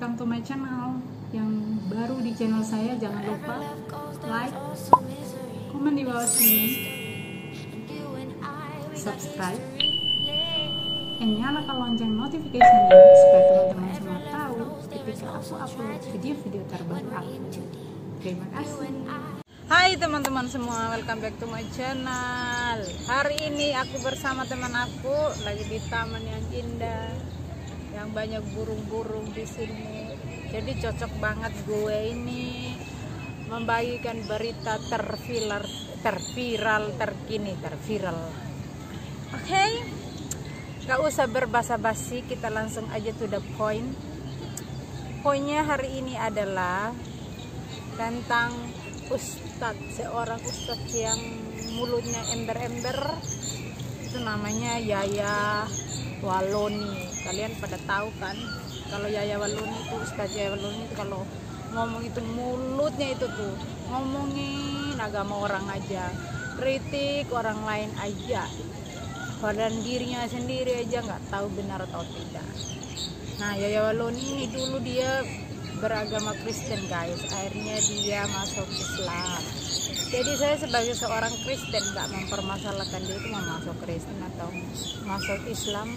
welcome to my channel. Yang baru di channel saya, jangan lupa like, komen di bawah sini, subscribe, dan nyalakan lonceng notifikasinya supaya teman-teman semua tahu ketika aku upload video-video terbaru aku. Terima kasih. Hai teman-teman semua, welcome back to my channel. Hari ini aku bersama teman aku lagi di taman yang indah, yang banyak burung-burung di sini. Jadi cocok banget gue ini membagikan berita terviral terkini. Oke, gak usah berbasa-basi, kita langsung aja to the point. Poinnya hari ini adalah tentang seorang ustadz yang mulutnya ember-ember. Itu namanya Yaya Waloni. Kalian pada tahu kan kalau Yaya Waloni itu, Ustadz Yaya Waloni itu kalau ngomong itu mulutnya itu tuh ngomongin agama orang aja, kritik orang lain aja, padahal dirinya sendiri aja nggak tahu benar atau tidak. Nah, Yaya Waloni ini dulu dia beragama Kristen guys, akhirnya dia masuk Islam. Jadi saya sebagai seorang Kristen nggak mempermasalahkan dia itu mau masuk Kristen atau masuk Islam,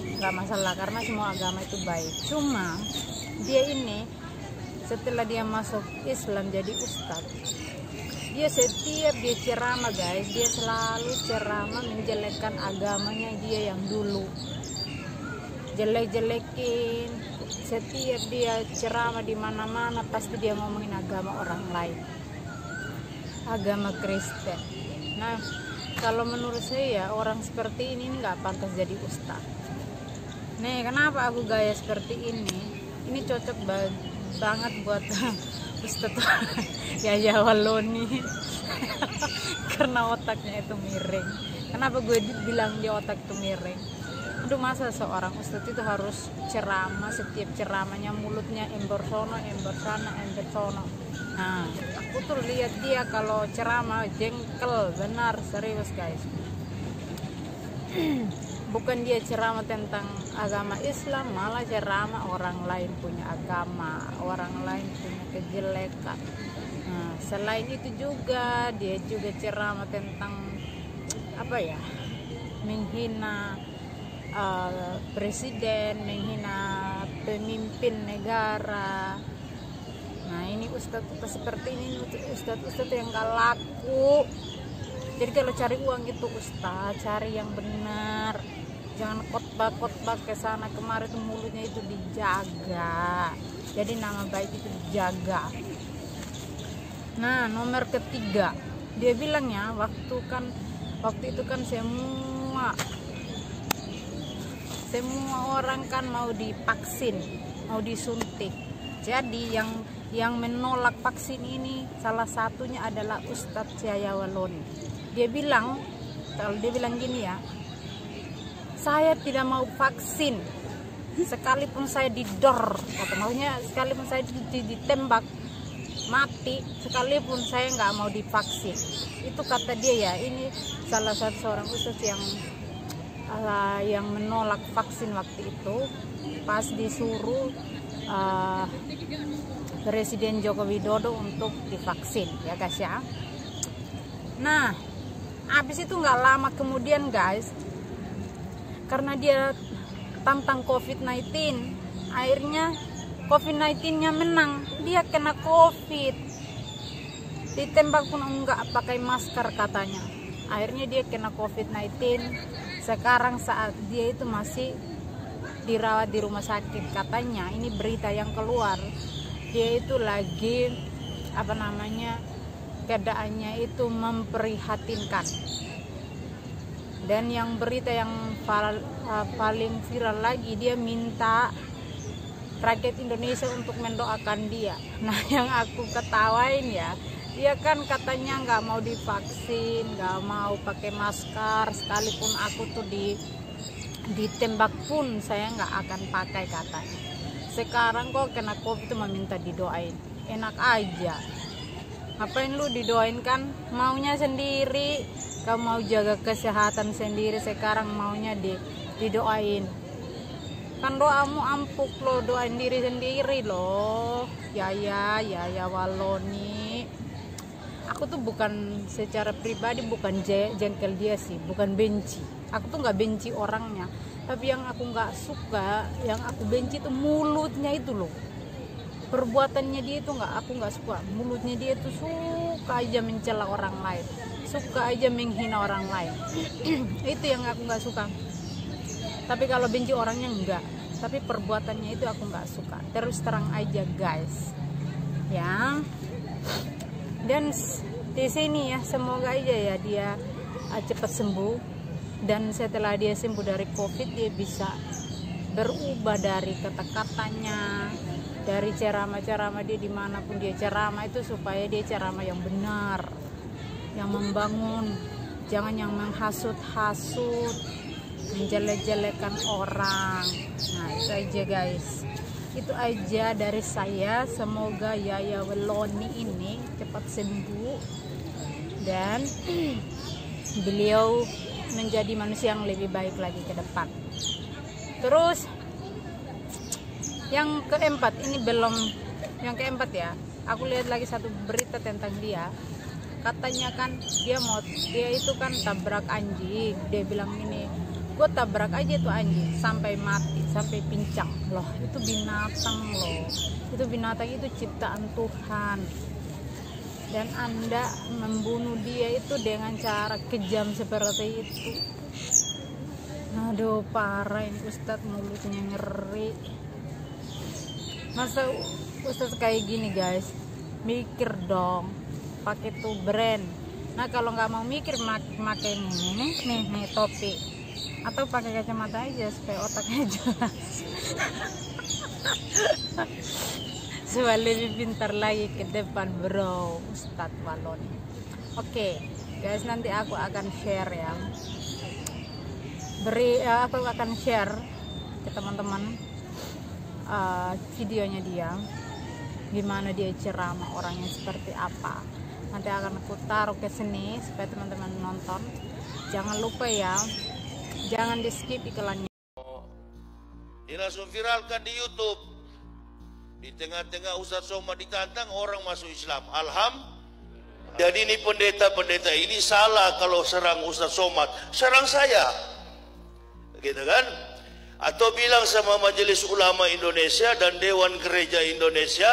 nggak masalah karena semua agama itu baik. Cuma dia ini setelah dia masuk Islam jadi ustadz, dia setiap dia ceramah guys, dia selalu ceramah menjelekkan agamanya dia yang dulu, jelek-jelekin. Setiap dia ceramah di mana-mana pasti dia ngomongin agama orang lain, agama Kristen. Nah, kalau menurut saya orang seperti ini nggak pantas jadi ustadz. Nih, kenapa aku gaya seperti ini? Ini cocok banget buat ustadz Yaya Waloni karena otaknya itu miring. Kenapa gue bilang dia otak itu miring? Aduh, masa seorang ustadz itu harus ceramah, setiap ceramahnya mulutnya ember sono, ember sana, ember sono. Nah, aku tuh lihat dia kalau ceramah jengkel, benar, serius guys. Bukan dia ceramah tentang agama Islam, malah ceramah orang lain punya agama, orang lain punya kejelekan. Nah, selain itu juga dia juga ceramah tentang apa ya, menghina presiden, menghina pemimpin negara. Nah, ini ustadz seperti ini, ustadz yang gak laku. Jadi kalau cari uang itu ustadz, cari yang benar, jangan khotbah ke sana kemari, itu mulutnya itu dijaga, jadi nama baik itu dijaga. Nah, nomor ketiga, dia bilangnya waktu itu kan semua orang kan mau divaksin, mau disuntik. Jadi yang menolak vaksin ini salah satunya adalah Ustadz Yaya Waloni. Dia bilang gini ya, saya tidak mau vaksin sekalipun saya didor, atau maksudnya sekalipun saya ditembak mati, sekalipun saya nggak mau divaksin. Itu kata dia ya. Ini salah satu seorang ustadz yang menolak vaksin waktu itu pas disuruh Presiden Joko Widodo untuk divaksin ya guys ya. Nah, habis itu nggak lama kemudian guys, karena dia tantang COVID-19, akhirnya COVID-19-nya menang, dia kena COVID, ditembak pun enggak pakai masker katanya, akhirnya dia kena COVID-19. Sekarang saat dia itu masih dirawat di rumah sakit, katanya ini berita yang keluar, dia itu lagi keadaannya itu memprihatinkan. Dan yang berita yang paling viral lagi, dia minta rakyat Indonesia untuk mendoakan dia. Nah, yang aku ketawain ya, dia kan katanya nggak mau divaksin, nggak mau pakai masker, sekalipun aku tuh ditembak pun saya nggak akan pakai katanya. Sekarang kok kena COVID itu meminta didoain, enak aja. Ngapain lu didoain, kan maunya sendiri, kamu mau jaga kesehatan sendiri, sekarang maunya didoain. Kan doamu ampuk loh, doain diri sendiri loh. Ya Waloni. Aku tuh bukan secara pribadi bukan jengkel dia sih, bukan benci. Aku tuh nggak benci orangnya, tapi yang aku nggak suka, yang aku benci itu mulutnya itu loh. Perbuatannya dia itu aku nggak suka. Mulutnya dia itu suka aja mencela orang lain, suka aja menghina orang lain. Itu yang aku nggak suka. Tapi kalau benci orangnya enggak, tapi perbuatannya itu aku nggak suka. Terus terang aja guys, ya. Dan di sini ya, semoga aja ya dia cepat sembuh, dan setelah dia sembuh dari COVID dia bisa berubah dari kata-katanya, dari ceramah-ceramah dia dimanapun dia ceramah itu, supaya dia ceramah yang benar, yang membangun, jangan yang menghasut-hasut, menjelek-jelekan orang. Nah itu aja guys, itu aja dari saya. Semoga Yaya Waloni ini cepat sembuh dan beliau menjadi manusia yang lebih baik lagi ke depan. Terus yang keempat, ini belum yang keempat ya, aku lihat lagi satu berita tentang dia. Katanya kan dia itu kan tabrak anjing. Dia bilang ini, gue tabrak aja itu anjing sampai mati, sampai pincang. Loh itu binatang loh, itu binatang, itu ciptaan Tuhan, dan Anda membunuh dia itu dengan cara kejam seperti itu. Aduh parah ini Ustadz, mulutnya ngeri. Masa Ustadz kayak gini guys, mikir dong, pakai tuh brand. Nah kalau nggak mau mikir, pakai nih topi, atau pakai kacamata aja supaya otaknya jelas. Supaya lebih pintar lagi ke depan bro, Ustadz Waloni. Oke guys, nanti aku akan share ya, aku akan share ke teman-teman videonya dia, gimana dia ceramah, orangnya seperti apa. Nanti akan aku taruh ke sini supaya teman-teman nonton. Jangan lupa ya, jangan di skip iklannya. Dia langsung viralkan di YouTube. Di tengah-tengah Ustadz Somad ditantang, orang masuk Islam. Alhamdulillah. Jadi ini pendeta-pendeta ini salah kalau serang Ustadz Somad. Serang saya, gitu kan? Atau bilang sama Majelis Ulama Indonesia dan Dewan Gereja Indonesia,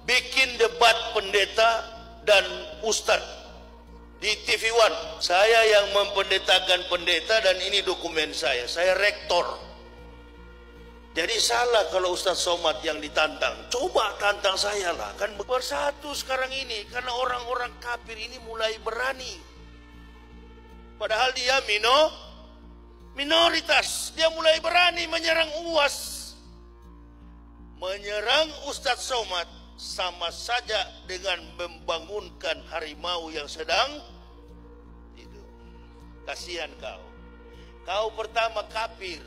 bikin debat pendeta dan Ustadz di TV One. Saya yang mempendetakan pendeta dan ini dokumen saya rektor. Jadi salah kalau Ustadz Somad yang ditantang. Coba tantang saya lah, kan bersatu sekarang ini. Karena orang-orang kafir ini mulai berani. Padahal dia minoritas. Dia mulai berani menyerang UAS. Menyerang Ustadz Somad sama saja dengan membangunkan harimau yang sedang tidur. Kasihan kau. Kau pertama kafir,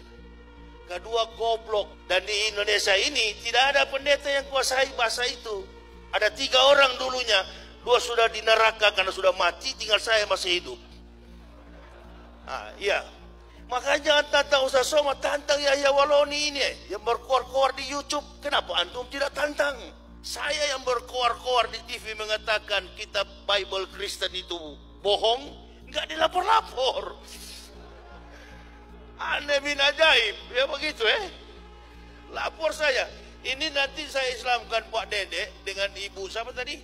kedua goblok, dan di Indonesia ini tidak ada pendeta yang kuasai bahasa itu. Ada 3 orang dulunya, 2 sudah di neraka karena sudah mati, tinggal saya masih hidup. Iya, makanya jangan tantang Ustadz Somad, tantang Yaya Waloni ini yang berkoar-koar di YouTube. Kenapa antum tidak tantang? Saya yang berkoar-koar di TV mengatakan kitab Bible Kristen itu bohong, nggak dilapor-lapor. Aneh bin ajaib, ya begitu lapor saya. Ini nanti saya Islamkan Pak Dedek dengan ibu siapa tadi?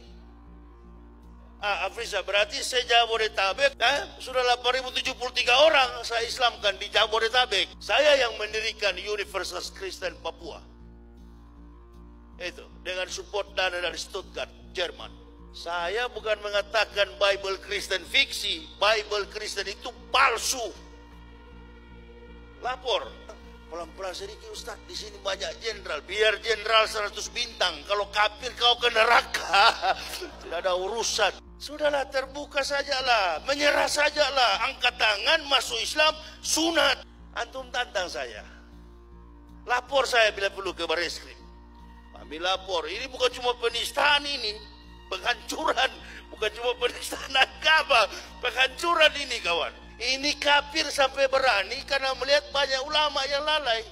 Afrisa, berarti saya Jabodetabek sudah 8.073 orang saya Islamkan di Jabodetabek. Saya yang mendirikan Universitas Kristen Papua. Itu dengan support dana dari Stuttgart, Jerman. Saya bukan mengatakan Bible Kristen fiksi, Bible Kristen itu palsu. Lapor. Pelan-pelan sedikit Ustaz, di sini banyak jenderal. Biar jenderal 100 bintang. Kalau kafir kau ke neraka. Tidak ada urusan. Sudahlah, terbuka sajalah, menyerah sajalah, angkat tangan, masuk Islam, sunat. Antum tantang saya. Lapor saya bila perlu ke Barreskrim. Kami lapor. Ini bukan cuma penistaan ini, penghancuran. Bukan cuma penistaan agama, penghancuran ini kawan. Ini kafir sampai berani karena melihat banyak ulama yang lalai.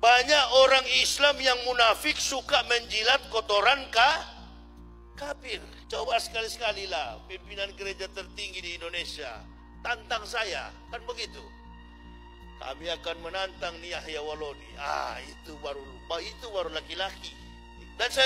Banyak orang Islam yang munafik suka menjilat kotoran kafir. Coba sekali-sekali lah pimpinan gereja tertinggi di Indonesia tantang saya, kan begitu. Kami akan menantang Yahya Walodi. Itu baru laki-laki. Dan saya